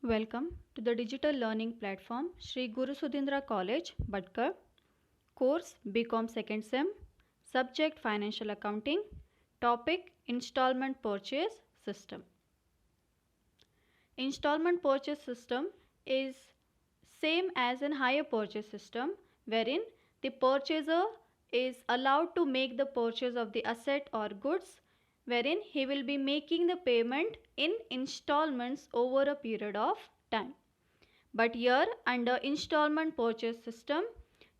Welcome to the digital learning platform Sri Guru Sudhindra College, Bhatkar. Course BCom Second Sem. Subject Financial Accounting. Topic Installment Purchase System. Installment purchase system is same as an hire purchase system, wherein the purchaser is allowed to make the purchase of the asset or goods, wherein he will be making the payment in installments over a period of time. But here under installment purchase system,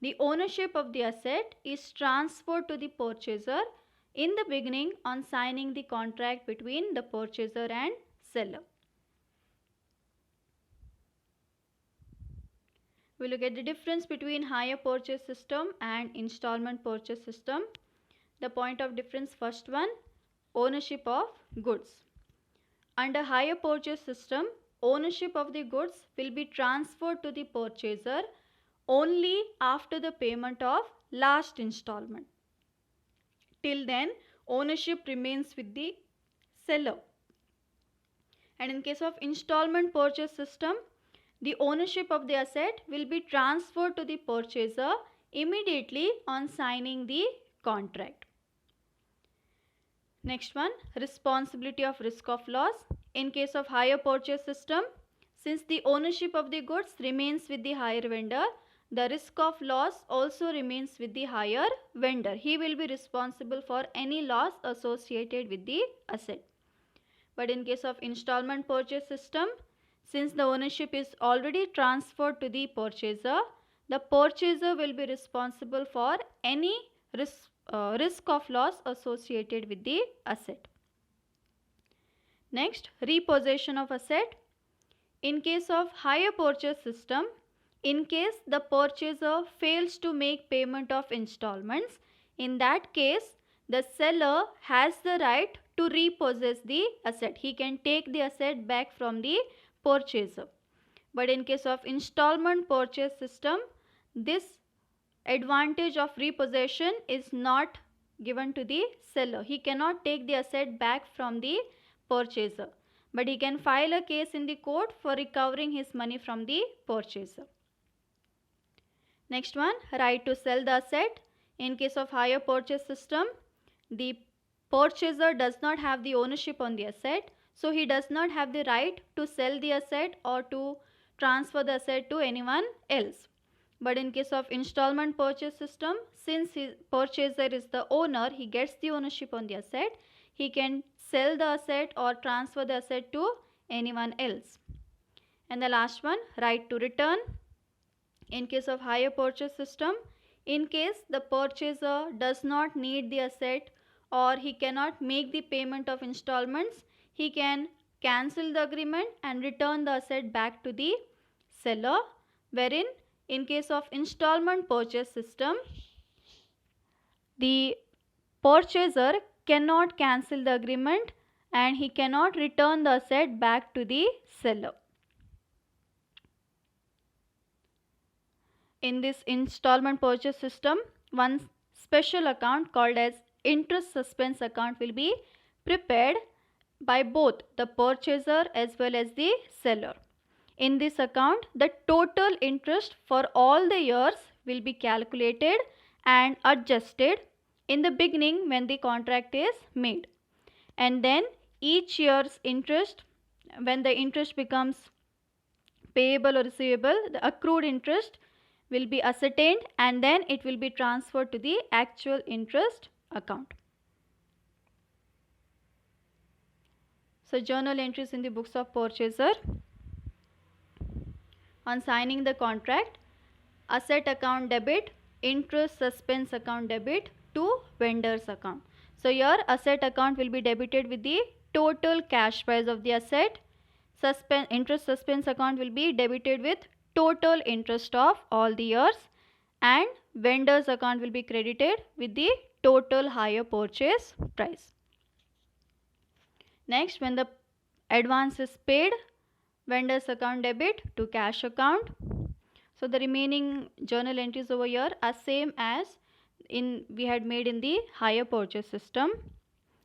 the ownership of the asset is transferred to the purchaser in the beginning on signing the contract between the purchaser and seller. We look at the difference between hire purchase system and installment purchase system. The point of difference, first one, ownership of goods. Under hire purchase system, ownership of the goods will be transferred to the purchaser only after the payment of last installment. Till then, ownership remains with the seller. And in case of installment purchase system, the ownership of the asset will be transferred to the purchaser immediately on signing the contract. Next one, responsibility of risk of loss. In case of hire purchase system, since the ownership of the goods remains with the hire vendor, the risk of loss also remains with the hire vendor. He will be responsible for any loss associated with the asset. But in case of installment purchase system, since the ownership is already transferred to the purchaser will be responsible for any risk of loss associated with the asset. Next, repossession of asset. In case of hire purchase system, in case the purchaser fails to make payment of installments, in that case, the seller has the right to repossess the asset. He can take the asset back from the purchaser. But in case of installment purchase system, this advantage of repossession is not given to the seller. He cannot take the asset back from the purchaser, but he can file a case in the court for recovering his money from the purchaser. Next one, right to sell the asset. In case of hire purchase system, the purchaser does not have the ownership on the asset, so he does not have the right to sell the asset or to transfer the asset to anyone else. But in case of installment purchase system, since his purchaser is the owner, he gets the ownership on the asset, he can sell the asset or transfer the asset to anyone else. And the last one, right to return. In case of hire purchase system, in case the purchaser does not need the asset or he cannot make the payment of installments, he can cancel the agreement and return the asset back to the seller, wherein in case of installment purchase system, the purchaser cannot cancel the agreement and he cannot return the asset back to the seller. In this installment purchase system, one special account called as interest suspense account will be prepared by both the purchaser as well as the seller. In this account, the total interest for all the years will be calculated and adjusted in the beginning when the contract is made. And then each year's interest, when the interest becomes payable or receivable, the accrued interest will be ascertained and then it will be transferred to the actual interest account. So journal entries in the books of purchaser. On signing the contract, asset account debit, interest suspense account debit to vendor's account. So your asset account will be debited with the total cash price of the asset. Interest suspense account will be debited with total interest of all the years, and vendor's account will be credited with the total hire purchase price. Next, when the advance is paid, vendor's account debit to cash account. So the remaining journal entries over here are same as we had made in the hire purchase system.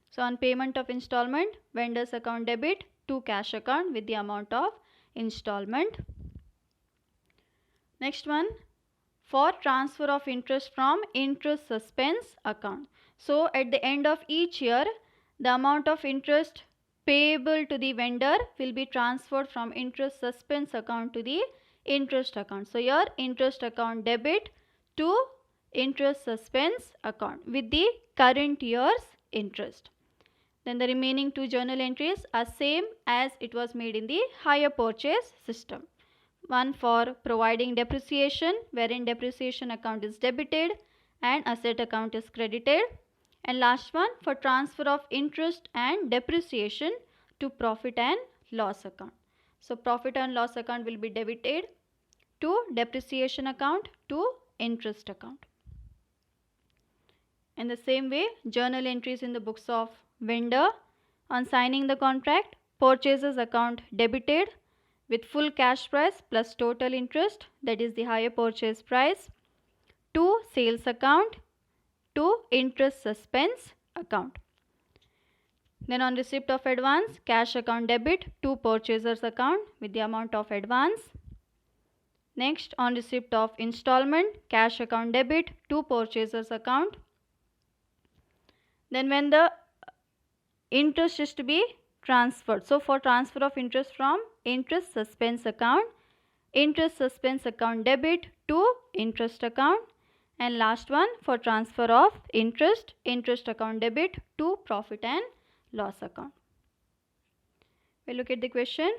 So on payment of installment, vendor's account debit to cash account with the amount of installment. Next one, for transfer of interest from interest suspense account. So at the end of each year, the amount of interest payable to the vendor will be transferred from interest suspense account to the interest account. So your interest account debit to interest suspense account with the current year's interest. Then the remaining two journal entries are same as it was made in the hire purchase system. One for providing depreciation, wherein depreciation account is debited and asset account is credited. And last one for transfer of interest and depreciation to profit and loss account. So profit and loss account will be debited to depreciation account to interest account. In the same way, journal entries in the books of vendor: on signing the contract, purchases account debited with full cash price plus total interest, that is the higher purchase price, to sales account to interest suspense account. Then on receipt of advance, cash account debit to purchaser's account with the amount of advance. Next, on receipt of installment, cash account debit to purchaser's account. Then when the interest is to be transferred, so for transfer of interest from interest suspense account debit to interest account. And last one for transfer of interest account debit to profit and loss account. We'll look at the question.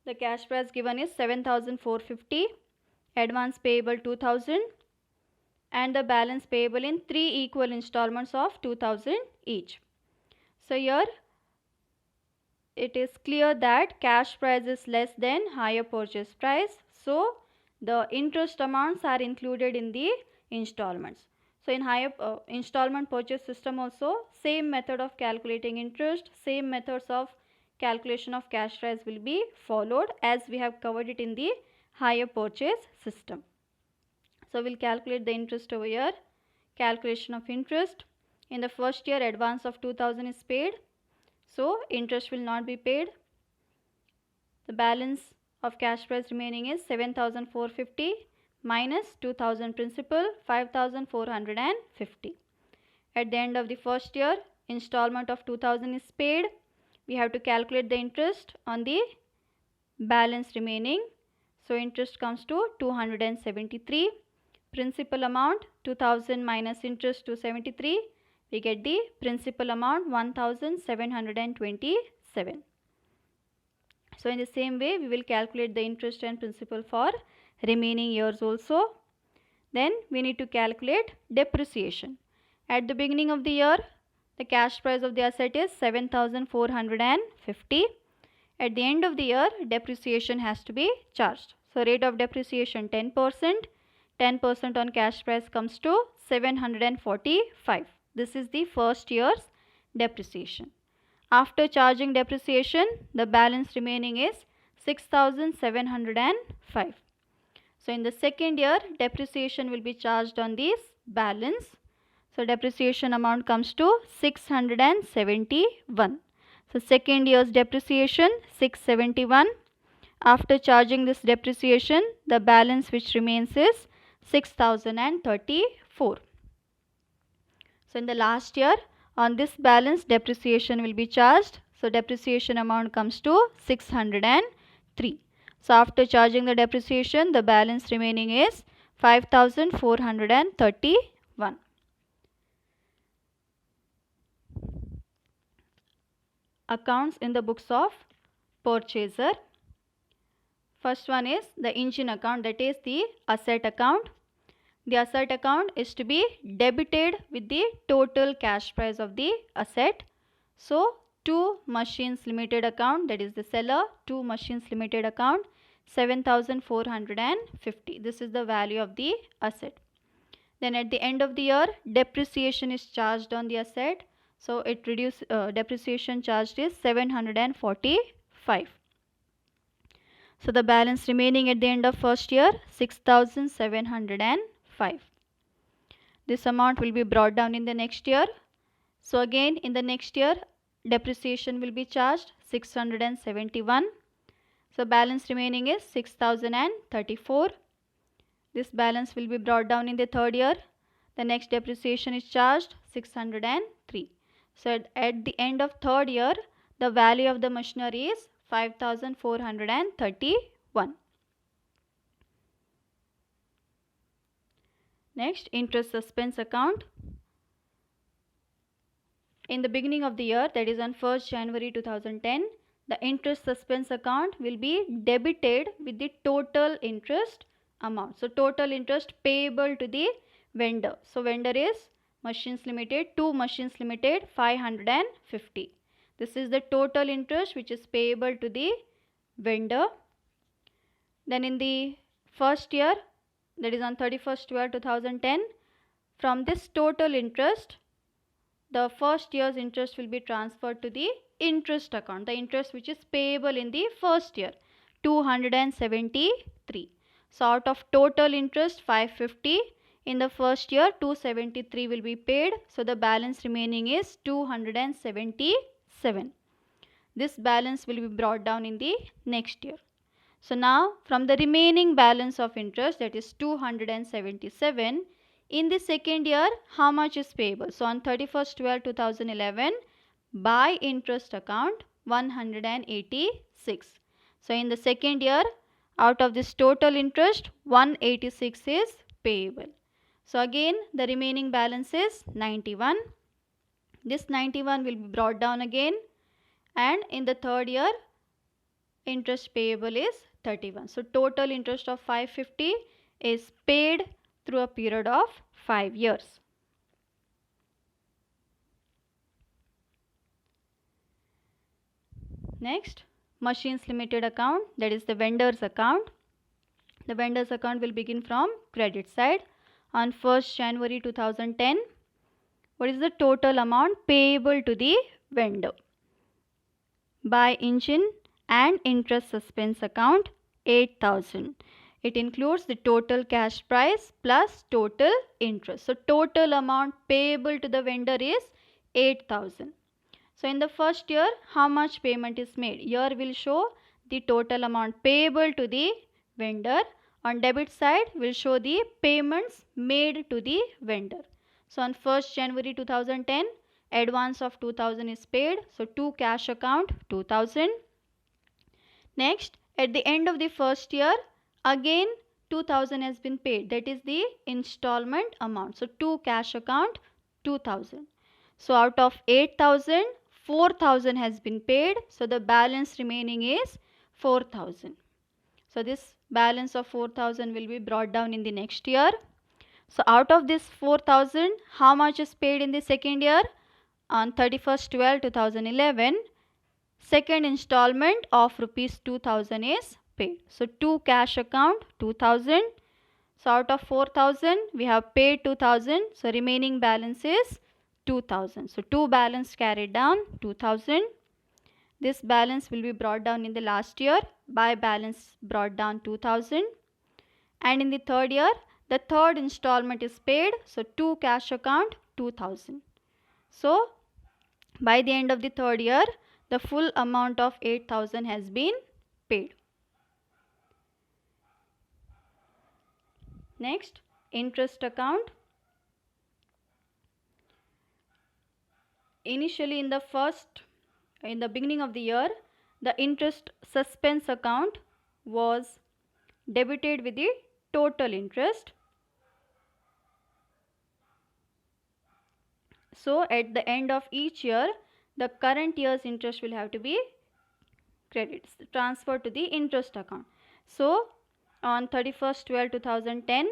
The cash price given is 7,450, advance payable 2,000, and the balance payable in 3 equal installments of 2,000 each. So here it is clear that cash price is less than higher purchase price, so the interest amounts are included in the installments. So in higher installment purchase system also, same method of calculating interest, same methods of calculation of cash price will be followed as we have covered it in the higher purchase system. So we'll calculate the interest over here. Calculation of interest. In the first year, advance of 2,000 is paid, so interest will not be paid. The balance of cash price remaining is 7,450 minus 2,000 principal, 5,450. At the end of the first year, installment of 2,000 is paid. We have to calculate the interest on the balance remaining. So interest comes to 273. Principal amount 2,000 minus interest 273. We get the principal amount 1,727. So in the same way, we will calculate the interest and principal for remaining years also. Then we need to calculate depreciation. At the beginning of the year, the cash price of the asset is 7,450. At the end of the year, depreciation has to be charged. So rate of depreciation 10%. 10% on cash price comes to 745. This is the first year's depreciation. After charging depreciation, the balance remaining is 6,705. So in the second year, depreciation will be charged on this balance. So depreciation amount comes to 671. So second year's depreciation 671. After charging this depreciation, the balance which remains is 6,034. So in the last year, on this balance depreciation will be charged. So depreciation amount comes to 603. So after charging the depreciation, the balance remaining is 5,431. Accounts in the books of purchaser. First one is the engine account, that is the asset account. The asset account is to be debited with the total cash price of the asset. So 2 machines limited account, that is the seller, 2 machines limited account, 7,450. This is the value of the asset. Then at the end of the year, depreciation is charged on the asset. So it depreciation charged is 745. So the balance remaining at the end of first year 6,705. This amount will be brought down in the next year. So again in the next year depreciation will be charged 671. So balance remaining is 6034. This balance will be brought down in the third year. The next depreciation is charged 603. So at the end of third year, the value of the machinery is 5431. Next, interest suspense account. In the beginning of the year, that is on 1st January 2010, the interest suspense account will be debited with the total interest amount. So total interest payable to the vendor. So vendor is Machines Limited, 2 Machines Limited, 550. This is the total interest which is payable to the vendor. Then in the first year, that is on 31st 12 2010, from this total interest, the first year's interest will be transferred to the interest account, the interest which is payable in the first year, 273. So out of total interest 550, in the first year 273 will be paid. So the balance remaining is 277. This balance will be brought down in the next year. So now from the remaining balance of interest, that is 277, in the second year, how much is payable? So on 31st 12 2011, by interest account 186. So in the second year, out of this total interest, 186 is payable. So again, the remaining balance is 91. This 91 will be brought down again, and in the third year, interest payable is 31. So total interest of 550 is paid through a period of 5 years. Next, Machines Limited account, that is the vendor's account. The vendor's account will begin from credit side. On 1st January 2010, what is the total amount payable to the vendor? By engine and interest suspense account, 8,000. It includes the total cash price plus total interest. So total amount payable to the vendor is 8,000. So in the first year, how much payment is made? Here will show the total amount payable to the vendor. On debit side, will show the payments made to the vendor. So on 1st January 2010, advance of 2,000 is paid. So to cash account 2,000. Next, at the end of the first year, again 2,000 has been paid. That is the installment amount. So to cash account 2,000. So out of 8,000, 4,000 has been paid. So the balance remaining is 4,000. So this balance of 4,000 will be brought down in the next year. So out of this 4,000, how much is paid in the second year? On 31st 12 2011, second installment of rupees 2,000 is paid. So to cash account 2,000. So out of 4,000, we have paid 2,000. So remaining balance is 2,000. So to balance carried down 2,000. This balance will be brought down in the last year by balance brought down 2,000. And in the third year, the third installment is paid. So to cash account 2,000. So by the end of the third year, the full amount of 8,000 has been paid. Next, interest account. Initially in the beginning of the year, the interest suspense account was debited with the total interest. So at the end of each year, the current year's interest will have to be transferred to the interest account. So on 31st 12 2010,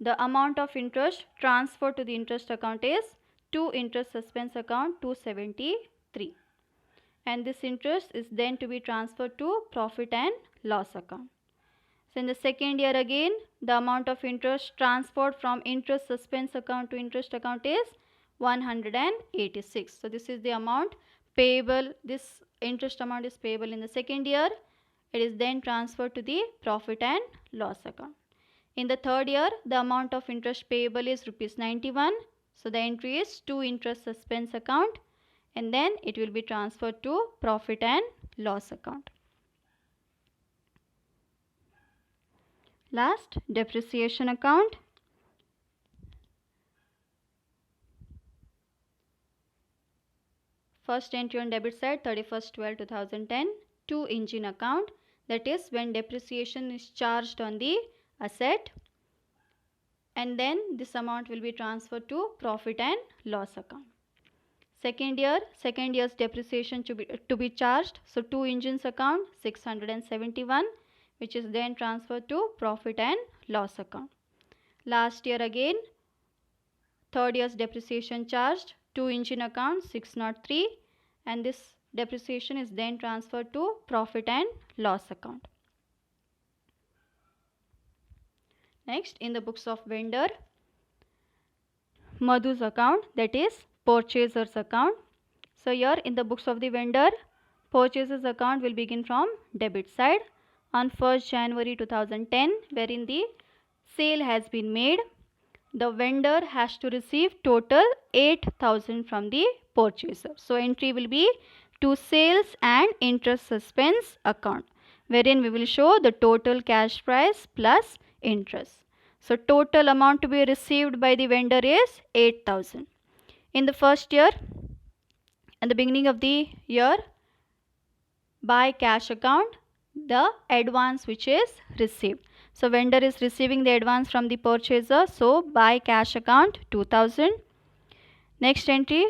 the amount of interest transferred to the interest account is to interest suspense account 273. And this interest is then to be transferred to profit and loss account. So in the second year again, the amount of interest transferred from interest suspense account to interest account is 186. So this is the amount payable. This interest amount is payable in the second year. It is then transferred to the profit and loss account. In the third year, the amount of interest payable is rupees 91. So the entry is to interest suspense account, and then it will be transferred to profit and loss account. Last, depreciation account. First entry on debit side, 31st/12/2010, to engine account, that is when depreciation is charged on the asset, and then this amount will be transferred to profit and loss account. Second year's depreciation to be charged, so to engines account 671, which is then transferred to profit and loss account. Last year again, third year's depreciation charged to engine account 603, and this depreciation is then transferred to profit and loss account. Next, in the books of vendor, Madhu's account, that is purchaser's account. So here in the books of the vendor, purchaser's account will begin from debit side on 1st January 2010, wherein the sale has been made. The vendor has to receive total 8,000 from the purchaser. So entry will be to sales and interest suspense account, wherein we will show the total cash price plus interest. So total amount to be received by the vendor is 8,000. In the first year, at the beginning of the year, by cash account, the advance which is received. So vendor is receiving the advance from the purchaser, so by cash account 2,000. Next entry,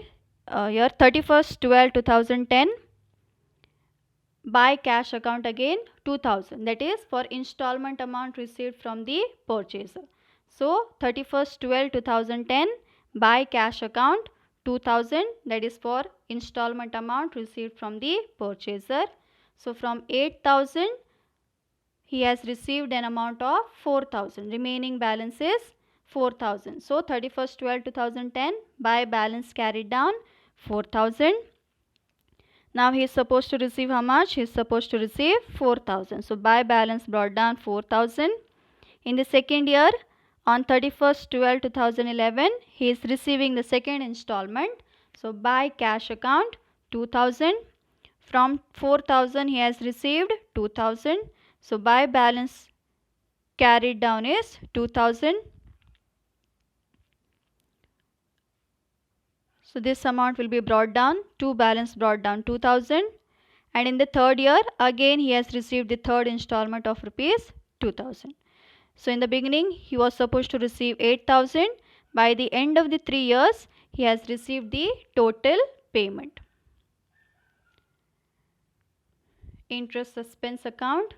year 31st/12/2010, by cash account again 2,000, that is for installment amount received from the purchaser. So 31st/12/2010, by cash account 2,000, that is for installment amount received from the purchaser. So from 8,000 he has received an amount of 4,000. Remaining balance is 4,000. So 31st/12/2010, by balance carried down 4,000. Now he is supposed to receive how much? He is supposed to receive 4,000. So by balance brought down 4,000. In the second year, on 31st/12/2011, he is receiving the second installment. So by cash account 2,000. From 4,000 he has received 2,000. So by balance carried down is 2,000. So this amount will be brought down, to balance brought down 2,000. And in the third year, again he has received the third installment of rupees 2,000. So in the beginning, he was supposed to receive 8,000. By the end of the 3 years, he has received the total payment. Interest suspense account.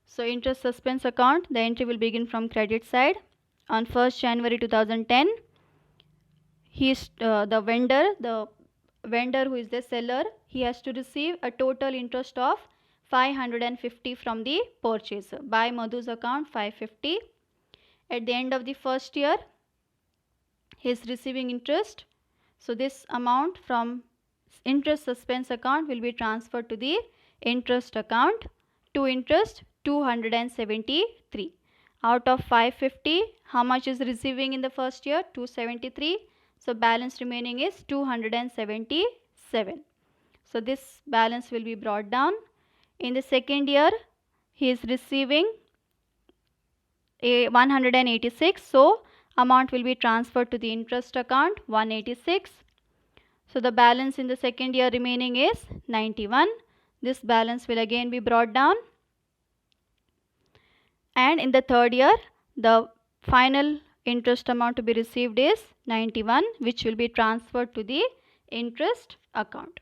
So interest suspense account, the entry will begin from credit side. On 1st January 2010, the vendor who is the seller, he has to receive a total interest of 550 from the purchaser. By Madhu's account 550. At the end of the first year, he is receiving interest. So this amount from interest suspense account will be transferred to the interest account. To interest 273. Out of 550, how much is receiving in the first year? 273. So balance remaining is 277. So this balance will be brought down. In the second year, he is receiving 186. So amount will be transferred to the interest account 186. So the balance in the second year remaining is 91. This balance will again be brought down. And in the third year, the final interest amount to be received is 91, which will be transferred to the interest account.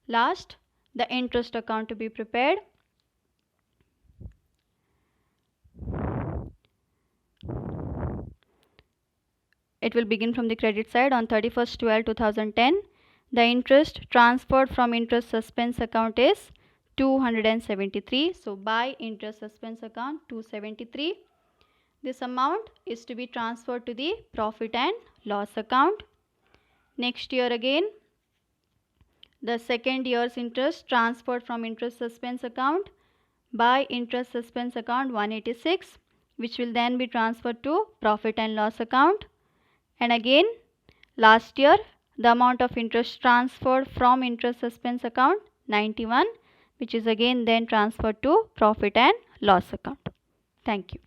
Last, the interest account to be prepared. It will begin from the credit side. On 31st/12/2010, the interest transferred from interest suspense account is 273. So by interest suspense account 273. This amount is to be transferred to the profit and loss account. Next year again, the second year's interest transferred from interest suspense account by interest suspense account 186, which will then be transferred to profit and loss account. And again, last year, The amount of interest transferred from interest suspense account 91, which is again then transferred to profit and loss account. Thank you.